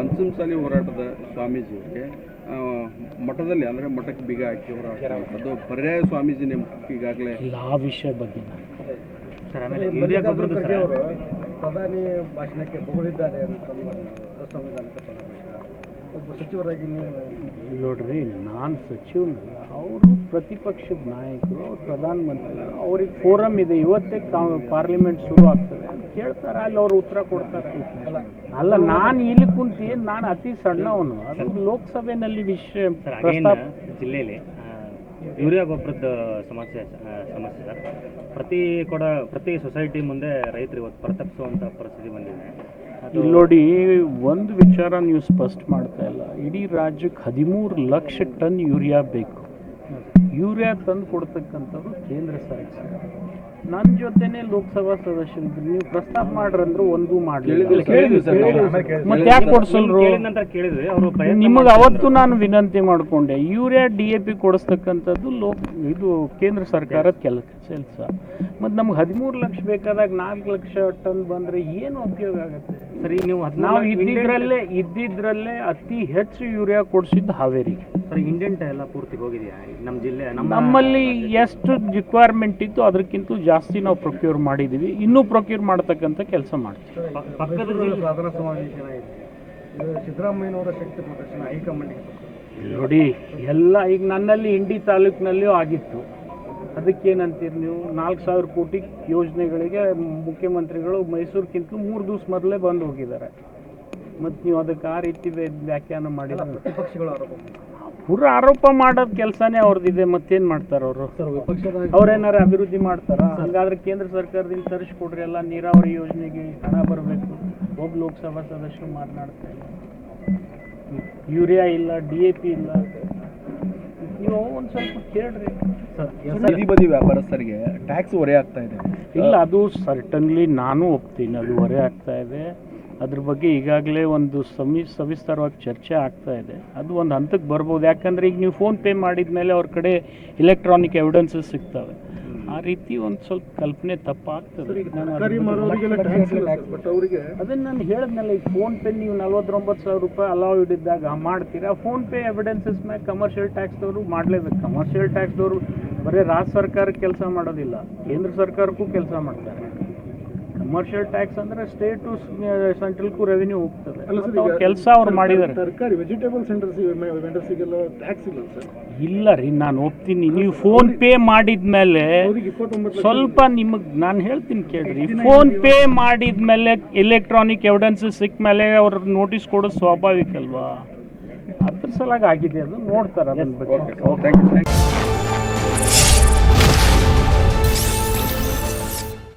ಪಂಚಮಸಾಲಿ ಹೋರಾಟದ ಸ್ವಾಮೀಜಿಯವರಿಗೆ ಮಠದಲ್ಲಿ ಅಂದರೆ ಮಠಕ್ಕೆ ಬೀಗ ಹಾಕಿ ಹೋರಾಟ ಅದು ಪರ್ಯಾಯ ಸ್ವಾಮೀಜಿ ನೇಮಕಕ್ಕೆ ಈಗಾಗಲೇ ಇಲ್ಲ ಆ ವಿಷಯ ಬಗ್ಗೆ ಸರ್ ಆಮೇಲೆ ಅವರು ಪ್ರಧಾನಿ ಭಾಷಣಕ್ಕೆ ಬಗಳಿದ್ದಾರೆ ಅಂತ ಸಂವಿಧಾನಕ್ಕೆ ಒಬ್ಬ ಸಚಿವರಾಗಿ ನೋಡ್ರಿ, ನಾನು ಸಚಿವನಲ್ಲ, ಅವರು ಪ್ರತಿಪಕ್ಷದ ನಾಯಕರು, ಅವ್ರು ಪ್ರಧಾನಮಂತ್ರಿ, ಅವ್ರಿಗೆ ಫೋರಮ್ ಇದೆ, ಇವತ್ತೇ ಪಾರ್ಲಿಮೆಂಟ್ ಶುರು ಆಗ್ತದೆ ಅಂತ ಕೇಳ್ತಾರೆ, ಅಲ್ಲಿ ಅವ್ರು ಉತ್ತರ ಕೊಡ್ತಾರೆ. ಅಲ್ಲ, ನಾನು ಇಲ್ಲಿ ಕುಂತಿ ನಾನು ಅತಿ ಸಣ್ಣವನು, ಅದು ಲೋಕಸಭೆಯಲ್ಲಿ ವಿಷಯ ಜಿಲ್ಲೆಯಲ್ಲಿ ಯೂರಿಯಾ ಗೊಬ್ಬರದ ಸಮಸ್ಯೆ ಸರ್. ಪ್ರತಿ ಸೊಸೈಟಿ ಮುಂದೆ ರೈತರು ಇವತ್ತು ಪ್ರತಾಪಿಸುವಂಥ ಪರಿಸ್ಥಿತಿ ಬಂದಿದೆ. ಇಲ್ಲಿ ನೋಡಿ, ಒಂದು ವಿಚಾರ ನೀವು ಸ್ಪಷ್ಟ ಮಾಡ್ತಾ ಇಲ್ಲ. ಇಡೀ ರಾಜ್ಯಕ್ಕೆ 13 ಲಕ್ಷ ಟನ್ ಯೂರಿಯಾ ಬೇಕು. ಯೂರಿಯಾ ತಂದು ಕೊಡ್ತಕ್ಕಂಥದ್ದು ಕೇಂದ್ರ ಸರ್ಕಾರ. ನನ್ನ ಜೊತೆನೇ ಲೋಕಸಭಾ ಸದಸ್ಯರಿದ್ರು, ನೀವು ಪ್ರಸ್ತಾಪ ಮಾಡ್ರಂದ್ರೆ ಒಂದು ಮಾಡಲಿಲ್ಲ. ಮತ್ತೆ ಯಾಕೆ ಕೊಡ್ಸಲ್ರು? ನಿಮಗೆ ಅವತ್ತು ನಾನು ವಿನಂತಿ ಮಾಡಿಕೊಂಡೆ, ಯೂರಿಯಾ DAP ಕೊಡಿಸ್ತಕ್ಕಂಥದ್ದು ಇದು ಕೇಂದ್ರ ಸರ್ಕಾರದ ಕೆಲಸ. ಮತ್ತು ನಮ್ಗೆ 13 ಲಕ್ಷ ಬೇಕಾದಾಗ 4 ಲಕ್ಷ ಟನ್ ಬಂದರೆ ಏನು ಉಪಯೋಗ ಆಗುತ್ತೆ? ಸರಿ, ನಾವು ಇದ್ದಿದ್ರಲ್ಲೇ ಅತಿ ಹೆಚ್ಚು ಯೂರಿಯಾ ಕೊಡಿಸಿದ್ದು ಹಾವೇರಿಗೆ. ಸರಿ, ಇಂಡೆಂಟ್ ಎಲ್ಲ ಪೂರ್ತಿ ಹೋಗಿದೆಯಾ ನಮ್ಮ ಜಿಲ್ಲೆ? ನಮ್ಮಲ್ಲಿ ಎಷ್ಟು ರಿಕ್ವೈರ್ಮೆಂಟ್ ಇತ್ತು ಅದಕ್ಕಿಂತ ಜಾಸ್ತಿ ನಾವು ಪ್ರೊಕ್ಯೂರ್ ಮಾಡಿದ್ದೀವಿ, ಇನ್ನೂ ಪ್ರೊಕ್ಯೂರ್ ಮಾಡ್ತಕ್ಕಂಥ ಕೆಲಸ ಮಾಡ್ತೀವಿ. ಪಕ್ಕದ ಸಾಧನಾ ಸಮಾವೇಶನ ಇದೆ, ಸಿದ್ದರಾಮಯ್ಯನವರ ಶಕ್ತಿ ಪ್ರದರ್ಶನ ಹೈಕಮಾಂಡ್ಗೆ. ನೋಡಿ, ಎಲ್ಲ ಈಗ ನನ್ನಲ್ಲಿ ಇಂಡಿ ತಾಲೂಕಿನಲ್ಲಿಯೂ ಆಗಿತ್ತು. ಅದಕ್ಕೇನಂತೀರಿ ನೀವು? 4,000 ಕೋಟಿ ಯೋಜನೆಗಳಿಗೆ ಮುಖ್ಯಮಂತ್ರಿಗಳು ಮೈಸೂರಿಗಿಂತ 3 ದಿವಸ ಮೊದಲೇ ಬಂದು ಹೋಗಿದ್ದಾರೆ. ಮತ್ತು ನೀವು ಅದಕ್ಕೆ ಆ ರೀತಿ ವ್ಯಾಖ್ಯಾನ ಮಾಡಿದ್ರೆ ಪ್ರತಿಪಕ್ಷಗಳು ಪೂರ ಆರೋಪ ಮಾಡೋದು ಕೆಲಸನೇ ಅವ್ರದ್ದಿದೆ. ಮತ್ತೇನು ಮಾಡ್ತಾರೆ ಅವರು? ಅವ್ರೇನಾರು ಅಭಿವೃದ್ಧಿ ಮಾಡ್ತಾರ? ಹಾಗಾದ್ರೆ ಕೇಂದ್ರ ಸರ್ಕಾರದಿಂದ ತರಿಸ್ಕೊಡ್ರಿ, ಎಲ್ಲ ನೀರಾವರಿ ಯೋಜನೆಗೆ ಹಣ ಬರಬೇಕು. ಒಬ್ಬ ಲೋಕಸಭಾ ಸದಸ್ಯರು ಮಾತನಾಡ್ತಾ ಇಲ್ಲ. ಯೂರಿಯಾ ಇಲ್ಲ, DAP ಇಲ್ಲ. ನೀವು ಒಂದು ಸ್ವಲ್ಪ ಕೇಳ್ರಿ ಬೀದಿ ಬದಿ ವ್ಯಾಪಾರಸ್ಥರಿಗೆ ಟ್ಯಾಕ್ಸ್ ಹೊರೆ ಆಗ್ತಾ ಇದೆ. ಇಲ್ಲ, ಅದು ಸರ್ಟನ್ಲಿ ನಾನು ಒಪ್ತೀನಿ, ಅದು ಹೊರೆ ಆಗ್ತಾ ಇದೆ. ಅದ್ರ ಬಗ್ಗೆ ಈಗಾಗಲೇ ಒಂದು ಸವಿಸ್ತಾರವಾಗಿ ಚರ್ಚೆ ಆಗ್ತಾ ಇದೆ. ಅದು ಒಂದು ಹಂತಕ್ಕೆ ಬರ್ಬೋದು. ಯಾಕಂದರೆ ಈಗ ನೀವು ಫೋನ್ಪೇ ಮಾಡಿದ ಮೇಲೆ ಅವ್ರ ಕಡೆ ಇಲೆಕ್ಟ್ರಾನಿಕ್ ಎವಿಡೆನ್ಸಸ್ ಸಿಗ್ತವೆ. ಆ ರೀತಿ ಒಂದು ಸ್ವಲ್ಪ ಕಲ್ಪನೆ ತಪ್ಪಾಗ್ತದೆ. ಅದನ್ನು ನಾನು ಹೇಳಿದ್ನಲ್ಲ, ಈಗ ಫೋನ್ಪೇ ನೀವು 49,000 ರೂಪಾಯಿ ಅಲೌ ಇದ್ದಾಗ ಮಾಡ್ತೀರಾ. ಫೋನ್ಪೇ ಎವಿಡೆನ್ಸಸ್ ಮೇಲೆ ಕಮರ್ಷಿಯಲ್ ಟ್ಯಾಕ್ಸ್ದವರು ಮಾಡಲೇಬೇಕು. ಕಮರ್ಷಿಯಲ್ ಟ್ಯಾಕ್ಸ್ದವರು ಬರೀ ರಾಜ್ಯ ಸರ್ಕಾರಕ್ಕೆ ಕೆಲಸ ಮಾಡೋದಿಲ್ಲ, ಕೇಂದ್ರ ಸರ್ಕಾರಕ್ಕೂ ಕೆಲಸ ಮಾಡ್ತಾರೆ. ಕಮರ್ಷಿಯಲ್ ಟ್ಯಾಕ್ಸ್ ಅಂದರೆ ಸ್ಟೇಟು ಸೆಂಟ್ರಲ್ಗೂ ರೆವಿನ್ಯೂ ಹೋಗ್ತದೆ. ಕೆಲಸ ಅವ್ರು ಮಾಡಿದ್ದಾರೆ. ತರಕಾರಿ ವೆಜಿಟೇಬಲ್ ವೆಂಡರ್ಸಿಗೆಲ್ಲ ಟ್ಯಾಕ್ಸ್ ಇಲ್ಲ ಸರ್? ಇಲ್ಲ ರೀ, ನಾನು ಒಪ್ತೀನಿ. ನೀವು ಫೋನ್ ಪೇ ಮಾಡಿದ್ಮೇಲೆ ಸ್ವಲ್ಪ ನಿಮಗೆ ನಾನು ಹೇಳ್ತೀನಿ ಕೇಳ್ರಿ. ಫೋನ್ ಪೇ ಮಾಡಿದ್ಮೇಲೆ ಎಲೆಕ್ಟ್ರಾನಿಕ್ ಎವಿಡೆನ್ಸಸ್ ಸಿಕ್ಕ ಮೇಲೆ ಅವ್ರ ನೋಟಿಸ್ ಕೊಡೋದು ಸ್ವಾಭಾವಿಕ ಅಲ್ವಾ? ಅದ್ರ ಸಲಾಗಿ ಆಗಿದೆ, ಅದು ನೋಡ್ತಾರೆ ಅದನ್ನ ಬಗ್ಗೆ.